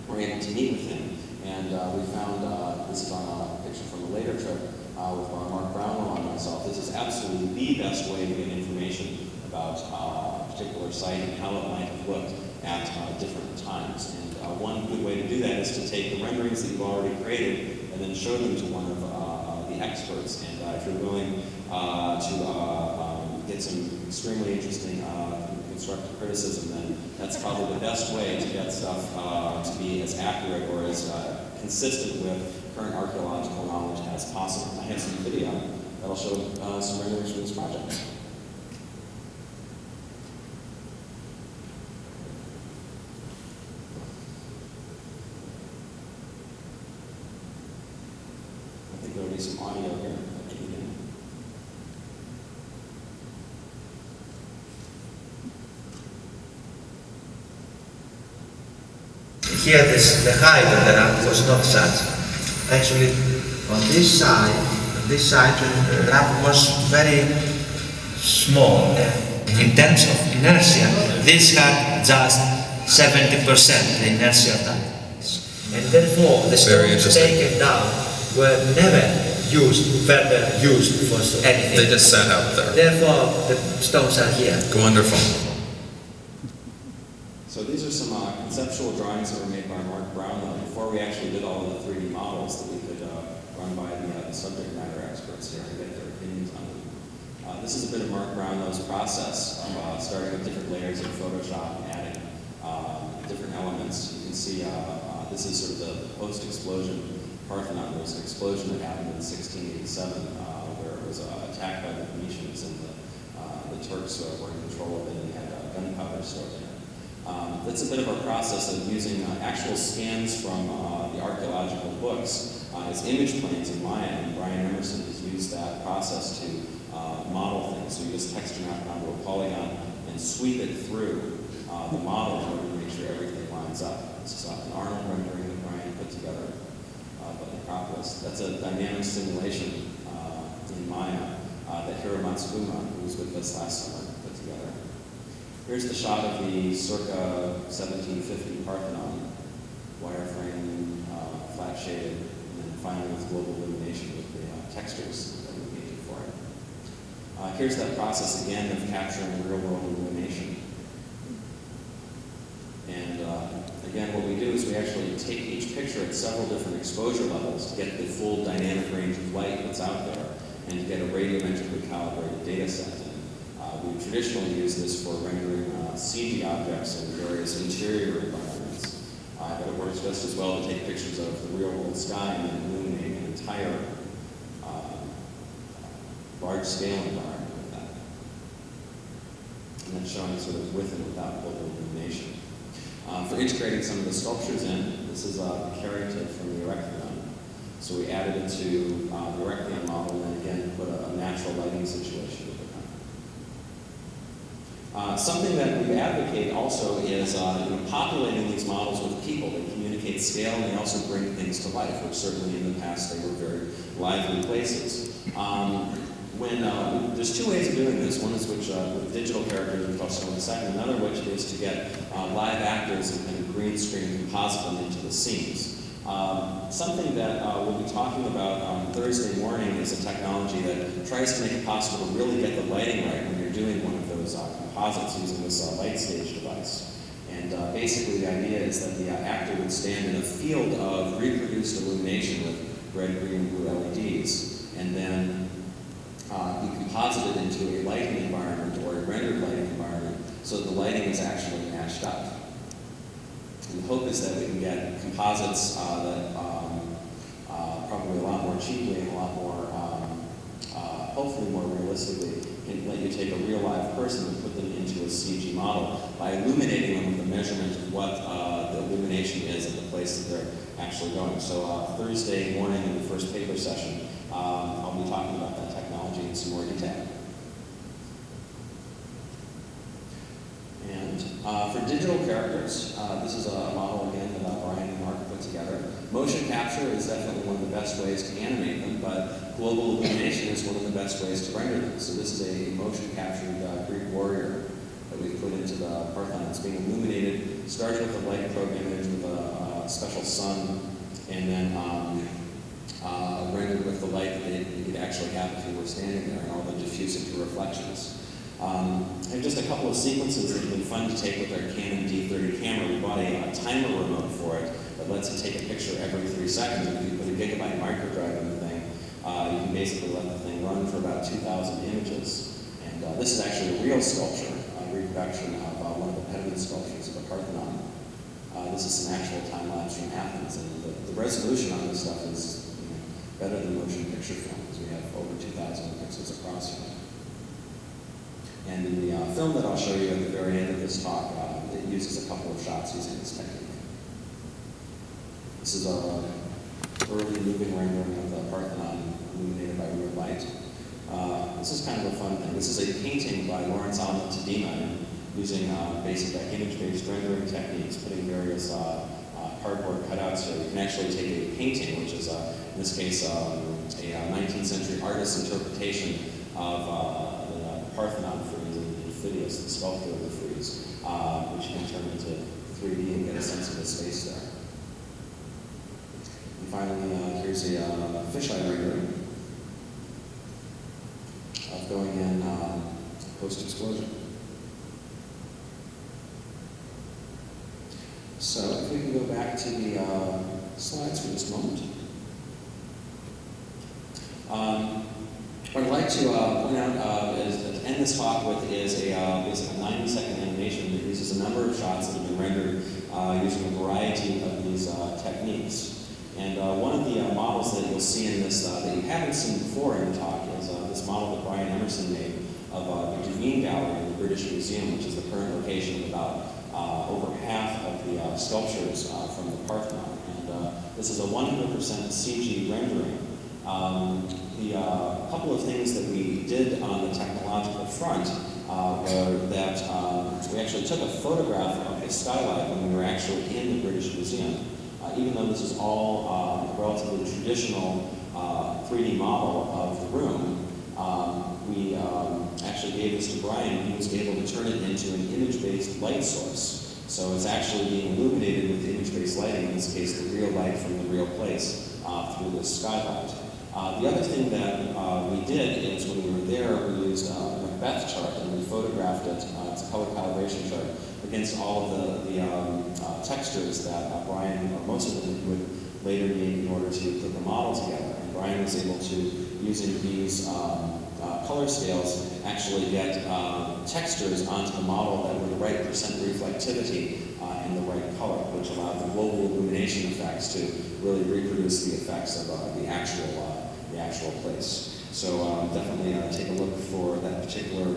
were able to meet with him. And we found, this is on a picture from a later trip with Mark Brownwell and myself, this is absolutely the best way to get information about a particular site and how it might have looked at different times. And one good way to do that is to take the renderings that you've already created and then show them to one of the experts. And if you're willing to get some extremely interesting constructive criticism, then that's probably the best way to get stuff to be as accurate or as consistent with current archaeological knowledge as possible. I have some video that'll show some renderings for this project. I think there'll be some audio here. Here the height of the ramp was not such. Actually, on this side, the ramp was very small. In terms of inertia, this had just 70% the inertia of that. And therefore, the Very stones interesting. taken down were never further used for anything. They just sat out there. Therefore, the stones are here. Wonderful. So these are some conceptual drawings that were made by Mark Brownlow before we actually did all of the 3D models that we could run by the subject matter experts here and get their opinions on them. This is a bit of Mark Brownlow's process of starting with different layers of Photoshop and adding different elements. You can see this is sort of the post-explosion Parthenon. There was an explosion that happened in 1687 where it was attacked by the Venetians, and the Turks were in control of it and had gunpowder stored in it. That's a bit of our process of using actual scans from the archaeological books as image planes in Maya, and Brian Emerson has used that process to model things. So you just texture map it onto a polygon and sweep it through the model in order to make sure everything lines up. This is an Arnold rendering that Brian put together of the Acropolis. That's a dynamic simulation in Maya that Hiro Matsukuma, who was with us last summer, put together. Here's the shot of the circa 1750 Parthenon, wireframe, flat shaded, and then finally with global illumination with the textures that we painted for it. Here's that process again of capturing real-world illumination. And again, what we do is we actually take each picture at several different exposure levels to get the full dynamic range of light that's out there and to get a radiometrically calibrated data set. We traditionally use this for rendering CG objects in various interior environments. But it works just as well to take pictures of the real-world sky and then illuminate an entire large-scale environment with that. And then showing sort of with and without global illumination. For integrating some of the sculptures in, this is a character from the Erechtheion. So we added it to the Erechtheion model and then again put a natural lighting situation with it. Something that we advocate also is populating these models with people. They communicate scale and they also bring things to life, which certainly in the past they were very lively places. There's two ways of doing this. One is with digital characters, which I'll show in a second. Another which is to get live actors and kind of green screen composite them into the scenes. Something that we'll be talking about on Thursday morning is a technology that tries to make it possible to really get the lighting right when you're doing one of those composites using this light stage device. And basically the idea is that the actor would stand in a field of reproduced illumination with red, green, and blue LEDs, and then be composited into a lighting environment or a rendered lighting environment so that the lighting is actually matched up. And the hope is that we can get composites that probably a lot more cheaply and a lot more, hopefully more realistically, can let you take a real live person and put them into a CG model by illuminating them with a measurement of what the illumination is at the place that they're actually going. So Thursday morning in the first paper session, I'll be talking about that technology in some more detail. And for digital characters, this is a model again that Brian and Mark put together. Motion capture is definitely one of the best ways to animate them, but global illumination is one of the best ways to render them. So this is a motion captured Greek warrior that we've put into the Parthenon. It's being illuminated, starting with a light probe image with a special sun, and then rendered with the light that you'd actually have if you were standing there, and all the diffusing reflections. And just a couple of sequences that have been fun to take with our Canon D30 camera. We bought a timer remote for it that lets it take a picture every 3 seconds. And if you put a gigabyte microdrive in the thing, you can basically let the thing run for about 2,000 images. And this is actually a real sculpture, a reproduction of one of the pediment sculptures of the Parthenon. This is some actual time lapse from Athens, and the resolution on this stuff is better than motion picture film, because we have over 2,000 pixels across here. And in the film that I'll show you at the very end of this talk, it uses a couple of shots using this technique. This is our early moving rendering of the Parthenon illuminated by real light. This is kind of a fun thing. This is a painting by Lawrence Alma Tadema using basic image-based rendering techniques, putting various cardboard cutouts here. You can actually take a painting, which is, in this case, a 19th century artist's interpretation of the Parthenon frieze and Phidias, the sculptor of the frieze, which you can turn into 3D and get a sense of the space there. finally, here's a fisheye rendering of going in post-explosion. So if we can go back to the slides for this moment. What I'd like to point out is to end this talk with is a 90-second animation that uses a number of shots that have been rendered using a variety of these techniques. And one of the models that you'll see in this that you haven't seen before in the talk is this model that Brian Emerson made of the Debevec Gallery in the British Museum, which is the current location of about over half of the sculptures from the Parthenon. And this is a 100% CG rendering. The couple of things that we did on the technological front were that we actually took a photograph of the skylight when we were actually in the British Museum. Even though this is all a relatively traditional 3D model of the room, we actually gave this to Brian, and he was able to turn it into an image-based light source. So it's actually being illuminated with image-based lighting, in this case the real light from the real place through this skylight. The other thing that we did is when we were there, we used a Macbeth chart and we photographed it. It's a color calibration chart against all of the textures that Brian, or most of them, would later need in order to put the model together. And Brian was able to, using these color scales, actually get textures onto the model that were the right percent reflectivity and the right color, which allowed the global illumination effects to really reproduce the effects of the actual place. So definitely take a look for that particular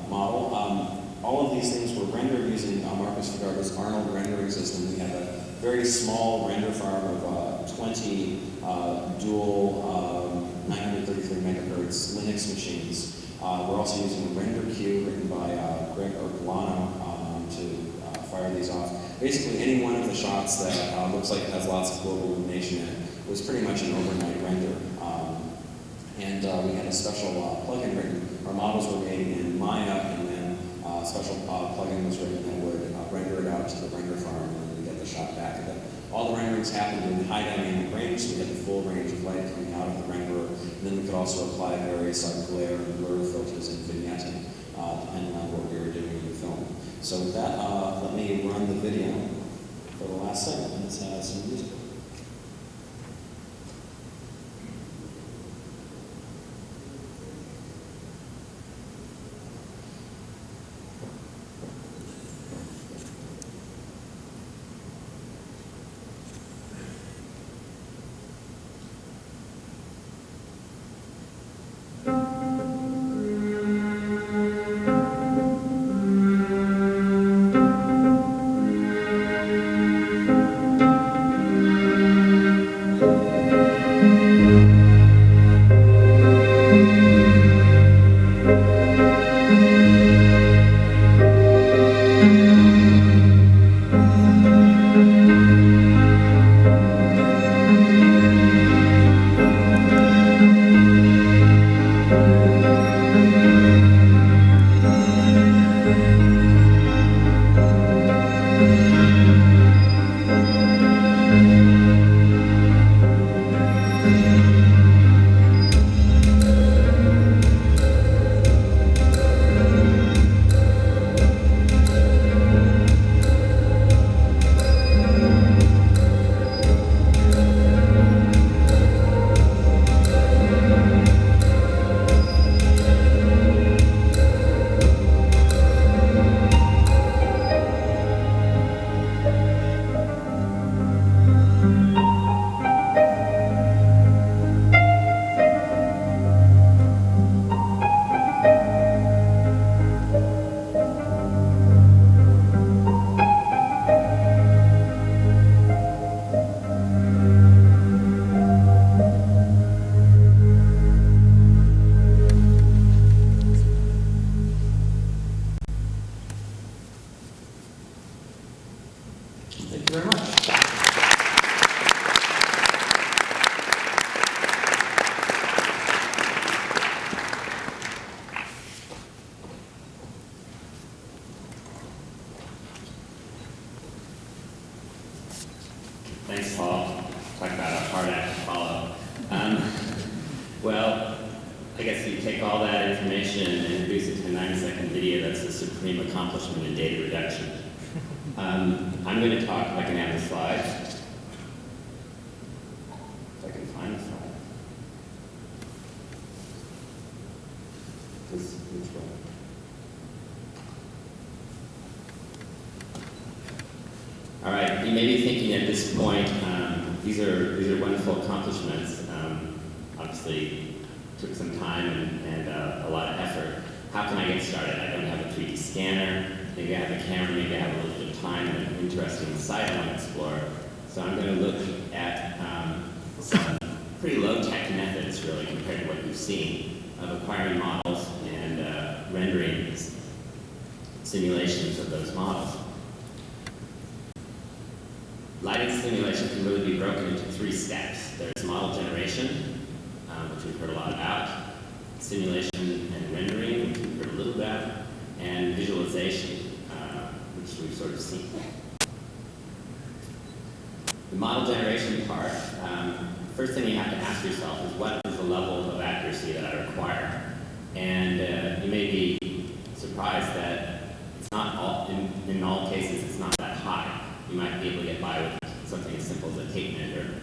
model. All of these things were rendered using Marcus Fagarda's Arnold rendering system. We have a very small render farm of 20 dual 933 megahertz Linux machines. We're also using a render queue written by Greg Ortolano to fire these off. Basically, any one of the shots that looks like it has lots of global illumination in it was pretty much an overnight render. And we had a special plugin written. Our models were made in Maya, and then a special plugin was written that would render it out to the render farm, and then we get the shot back. And all the renderings happened in high dynamic range, so we had the full range of light coming out of the renderer. And then we could also apply various glare and blur filters and vignetting, depending on what we were doing in the film. So with that, let me run the video for the last segment. Let's have some music. Well, I guess you take all that information and introduce it to a 90-second video. That's the supreme accomplishment in data reduction. I'm going to talk, if I can have the slides. If I can find the slide. Which one? All right, you may be thinking at this point, these are wonderful accomplishments. Obviously, took some time and a lot of effort. How can I get started? I don't have a 3D scanner. Maybe I have a camera. Maybe I have a little bit of time and an interesting site I want to explore. So I'm going to look at some pretty low-tech methods, really, compared to what you've seen, of acquiring models and rendering simulations of those models. Lighting simulation can really be broken into 3 steps. There's model generation, which we've heard a lot about, simulation and rendering, which we've heard a little about, and visualization, which we've sort of seen. The model generation part, first thing you have to ask yourself is what is the level of accuracy that I require? And you may be surprised that it's not all, in all cases, it's not that high. You might be able to get by with something as simple as a tape measure,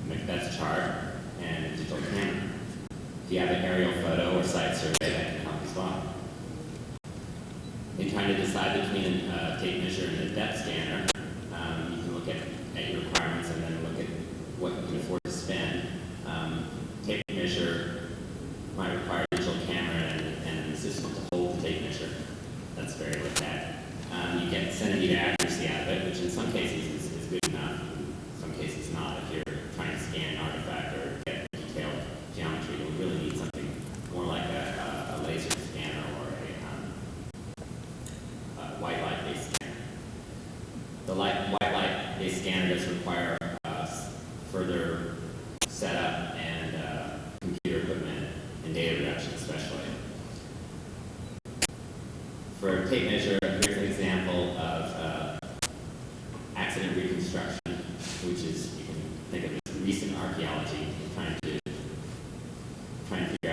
Macbeth's chart, and a digital camera. If you have an aerial photo or site survey, that can help as well. In trying to decide between a tape measure and a depth scanner, you can look at your requirements and then look at what you can afford to spend. Tape measure might require a digital camera and an assistant to hold the tape measure. That's very looked at. You get centimeter accuracy out of it, which in some cases is good enough, in some cases not. If you're trying to scan an artifact or get detailed geometry, you'll really need something more like a laser scanner or a white light-based scanner. The white light-based scanner does require further setup and computer equipment and data reduction especially. For a tape measure, here's an example of accident reconstruction, which is, you can think of it as recent archaeology, trying to figure